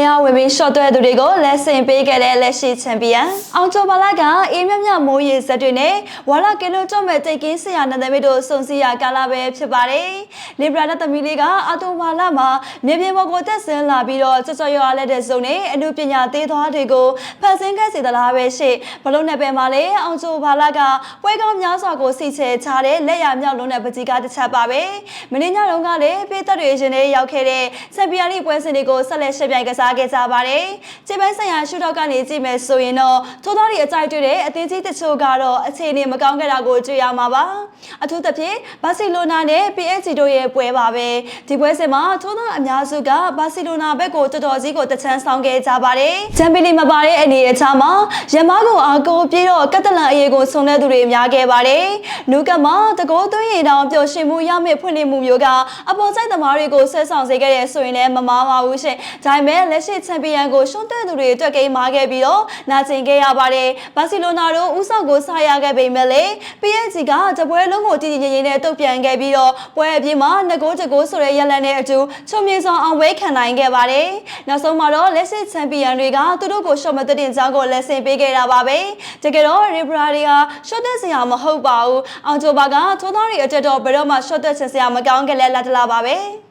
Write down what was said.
များဝင်ပြီးရှော့တွဲသူတွေကိုလက်ဆင့်ပေးခဲ့တဲ့လက်ရှိချန်ပီယံအောင်ကျော်ဘာလာကအေးမြမြမိုးရေဇက်တွေနဲ့ဝါလာကင်နိုကျော်မဲ့တိတ်ကင်းဆရာနန္ဒမိတ်တို့စုံစည်းရကာလာပဲဖြစ်ပါတယ်လီဘရာနဲ့သမီးလေးကအာတိုဘာလာမှာမြေပြင်ပေါ်ကိုတက်ဆင်းလာပြီးတော့ကြော်ကြော်ရွာလက်တဲ့စုံနဲ့အမှုပညာသေးသွားတွေကိုဖန်ဆင်းခဲ့စီသလားပဲရှိဘလုံးနဲ့ပဲမှာလေအောင်ကျော်ဘာလာကပွဲကောင်းများစွာကိုစီချဲချတဲ့လက်ရမြောက်လုံးနဲ့ပကြီးကတစ်ချက်ပါပဲမင်းညလုံးကလည်းပေးသက်တွေရှင်တွေရောက်ခဲ့တဲ့ချန်ပီယံလိပွဲစဉ်တွေကိုဆက်လက်ရှင်းပြကစားခဲ့ကြပါတယ်။ခြေပိုင်းဆိုင်ရာရှုထောက်ကနေကြည့်မယ်ဆိုရင်တော့ထိုးသားတွေအကြိုက်တွေ့တဲ့အသင်းကြီးတချို့ကတော့အခြေအနေမကောင်းခဲ့တာကိုတွေ့ရမှာပါ။အထူးသဖြင့်ဘာစီလိုနာနဲ့ PSG တို့ရဲ့ပွဲပါပဲ။ဒီပွဲစဉ်မှာထိုးသားအများစုကဘာစီလိုနာဘက်ကိုတော်တော်ကြီးကိုတချမ်းဆောင်ခဲ့ကြပါတယ်။ချန်ပီယံလိမပါတဲ့အနေအထားမှာရမားကိုအားကိုပြီးတော့ကက်တလန်အရေးကိုဆုံတဲ့သူတွေများခဲ့ပါတယ်။နူကတ်မှာတကောသွင်းရင်တောင်ပျော်ရွှင်မှုရမယ့်ဖွင့်လှစ်မှုမျိုးကအပေါ်ဆိုင်သမားတွေကိုဆွဲဆောင်စေခဲ့တဲ့ဆိုရင်လည်းမမားပါဘူးရှင်။ဒါပေမဲ့လက်ရှိချန်ပီယံကိုရှုံးတဲ့သူတွေအတွက်ကိန်းမာခဲ့ပြီးတော့နာကျင်ခဲ့ရပါတယ်။ဘာစီလိုနာတို့ဦးဆောင်ကိုစားရခဲ့ပေမဲ့လေ PSG ကတပွဲလုံးကိုတည်တည်ငြိမ်ငြိမ်နဲ့တုတ်ပြန်ခဲ့ပြီးတော့ပွဲအပြင်မှာ2ဂိုးဆိုတဲ့ရလန်နဲ့အတူချုံမြေဆောင်အောင်ဝဲခံနိုင်ခဲ့ပါတယ်။နောက်ဆုံးမှာတော့လက်ရှိချန်ပီယံတွေကသူတို့ကိုရှော့မတဲ့တင်ကြောင်းကိုလက်ဆင့်ပေးခဲ့တာပါပဲ။တကယ်တော့ရီဘရာတွေကရှော့တဲ့စရာမဟုတ်ပါဘူး။အောင်ကျော်ဘာကထိုးသားတွေအတက်တော့ဘယ်တော့မှရှော့တဲ့ချင်စရာမကောင်းခဲ့လဲလက်တလားပါပဲ။